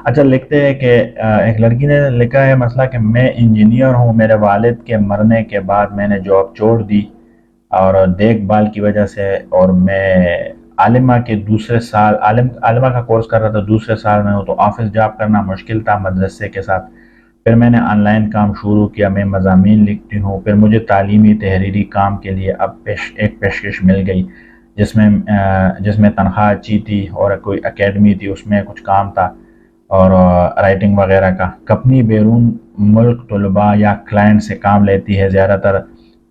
اچھا، لکھتے ہیں کہ ایک لڑکی نے لکھا ہے مسئلہ کہ میں انجینئر ہوں، میرے والد کے مرنے کے بعد میں نے جاب چھوڑ دی اور دیکھ بھال کی وجہ سے، اور میں عالمہ کے دوسرے سال عالمہ کا کورس کر رہا تھا، دوسرے سال میں ہوں، تو آفس جاب کرنا مشکل تھا مدرسے کے ساتھ۔ پھر میں نے آن لائن کام شروع کیا، میں مضامین لکھتی ہوں، پھر مجھے تعلیمی تحریری کام کے لیے اب ایک پیشکش مل گئی، جس میں تنخواہ اچھی تھی اور کوئی اکیڈمی تھی، اس میں کچھ کام تھا اور رائٹنگ وغیرہ کا۔ کمپنی بیرون ملک طلباء یا کلائنٹ سے کام لیتی ہے، زیادہ تر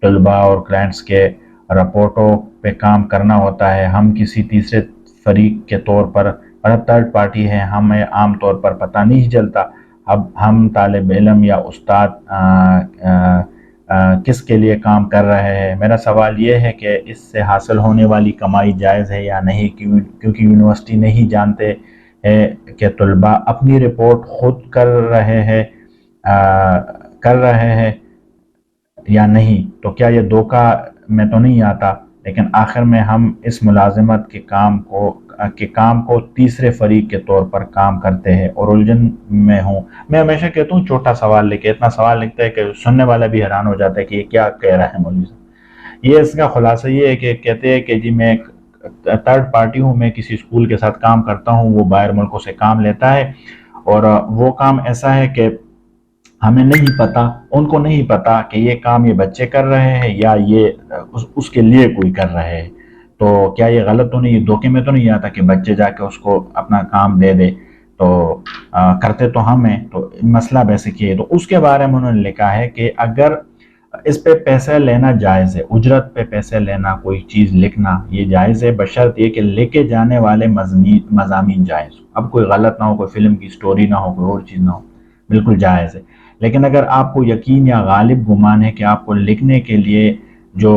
طلباء اور کلائنٹس کے رپورٹوں پہ کام کرنا ہوتا ہے۔ ہم کسی تیسرے فریق کے طور پر مطلب تھرڈ پارٹی ہے، ہمیں عام طور پر پتہ نہیں چلتا اب ہم طالب علم یا استاد کس کے لیے کام کر رہے ہیں۔ میرا سوال یہ ہے کہ اس سے حاصل ہونے والی کمائی جائز ہے یا نہیں، کیونکہ یونیورسٹی نہیں جانتے ہے کہ طلباء اپنی رپورٹ خود کر رہے ہیں یا نہیں، تو کیا یہ دھوکہ میں تو نہیں آتا؟ لیکن آخر میں ہم اس ملازمت کے کام کو تیسرے فریق کے طور پر کام کرتے ہیں اور الجھن میں ہوں۔ میں ہمیشہ کہتا ہوں چھوٹا سوال لکھے، اتنا سوال لکھتا ہے کہ سننے والا بھی حیران ہو جاتا ہے کہ یہ کیا کہہ رہا ہے مولوی صاحب۔ یہ اس کا خلاصہ یہ ہے کہ کہتے ہیں کہ جی میں ایک تھرڈ پارٹی ہوں، میں کسی اسکول کے ساتھ کام کرتا ہوں، وہ باہر ملکوں سے کام لیتا ہے اور وہ کام ایسا ہے کہ ہمیں نہیں پتا، ان کو نہیں پتا کہ یہ کام یہ بچے کر رہے ہیں یا یہ اس کے لیے کوئی کر رہے ہیں۔ تو کیا یہ غلط تو نہیں، دھوکے میں تو نہیں آتا کہ بچے جا کے اس کو اپنا کام دے دے؟ تو کرتے تو ہم ہیں، تو مسئلہ بیسک یہ ہے۔ تو اس کے بارے میں انہوں نے لکھا ہے کہ اگر اس پہ پیسہ لینا جائز ہے، اجرت پہ پیسے لینا، کوئی چیز لکھنا یہ جائز ہے، بشرط یہ کہ لکھے جانے والے مضامین جائز ہو۔ اب کوئی غلط نہ ہو، کوئی فلم کی سٹوری نہ ہو، کوئی اور چیز نہ ہو، بالکل جائز ہے۔ لیکن اگر آپ کو یقین یا غالب گمان ہے کہ آپ کو لکھنے کے لیے جو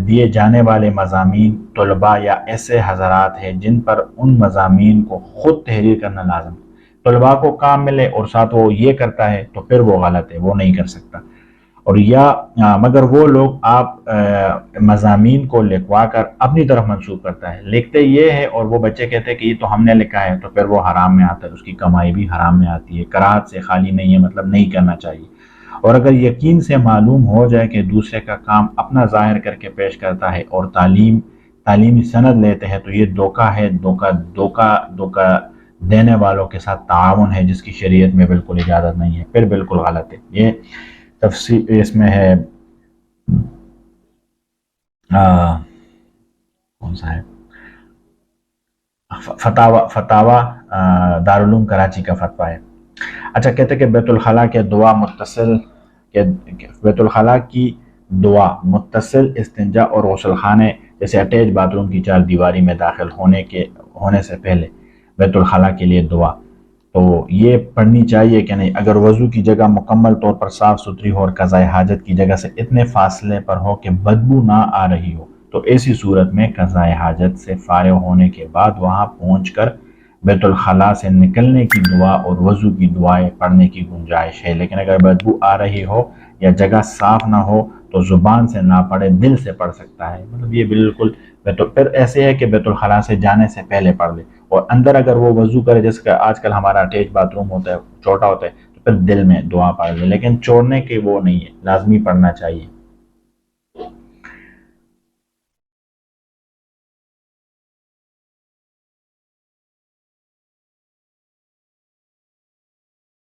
دیے جانے والے مضامین طلباء یا ایسے حضرات ہیں جن پر ان مضامین کو خود تحریر کرنا لازم ہے، طلباء کو کام ملے اور ساتھ وہ یہ کرتا ہے تو پھر وہ غلط ہے، وہ نہیں کر سکتا۔ اور مگر وہ لوگ آپ مضامین کو لکھوا کر اپنی طرف منسوخ کرتا ہے، لکھتے یہ ہے اور وہ بچے کہتے ہیں کہ یہ تو ہم نے لکھا ہے، تو پھر وہ حرام میں آتا ہے، اس کی کمائی بھی حرام میں آتی ہے، کراہت سے خالی نہیں ہے، مطلب نہیں کرنا چاہیے۔ اور اگر یقین سے معلوم ہو جائے کہ دوسرے کا کام اپنا ظاہر کر کے پیش کرتا ہے اور تعلیمی سند لیتے ہیں، تو یہ دھوکہ ہے، دھوکہ دینے والوں کے ساتھ تعاون ہے، جس کی شریعت میں بالکل اجازت نہیں ہے، پھر بالکل غلط ہے۔ یہ تفصیل اس میں ہے، کون سا ہے، فتاوی دارالعلوم کراچی کا فتویٰ ہے۔ اچھا، کہتے کہ بیت الخلاء کی دعا متصل استنجا اور غسل خانے جیسے اٹیچ باتھ روم کی چار دیواری میں داخل ہونے سے پہلے بیت الخلاء کے لیے دعا، تو یہ پڑھنی چاہیے کہ نہیں؟ اگر وضو کی جگہ مکمل طور پر صاف ستھری ہو اور قضاء حاجت کی جگہ سے اتنے فاصلے پر ہو کہ بدبو نہ آ رہی ہو، تو ایسی صورت میں قضاء حاجت سے فارغ ہونے کے بعد وہاں پہنچ کر بیت الخلاء سے نکلنے کی دعا اور وضو کی دعائیں پڑھنے کی گنجائش ہے۔ لیکن اگر بدبو آ رہی ہو یا جگہ صاف نہ ہو تو زبان سے نہ پڑھے، دل سے پڑھ سکتا ہے، مطلب یہ بالکل پھر ایسے ہے کہ بیت الخلاء سے جانے سے پہلے پڑھ لے، اور اندر اگر وہ وضو کرے، جیسے کہ آج کل ہمارا اٹیچ باتھ روم ہوتا ہے، چھوٹا ہوتا ہے، تو پھر دل میں دعا پڑھ لے، لیکن چھوڑنے کے وہ نہیں ہے، لازمی پڑھنا چاہیے۔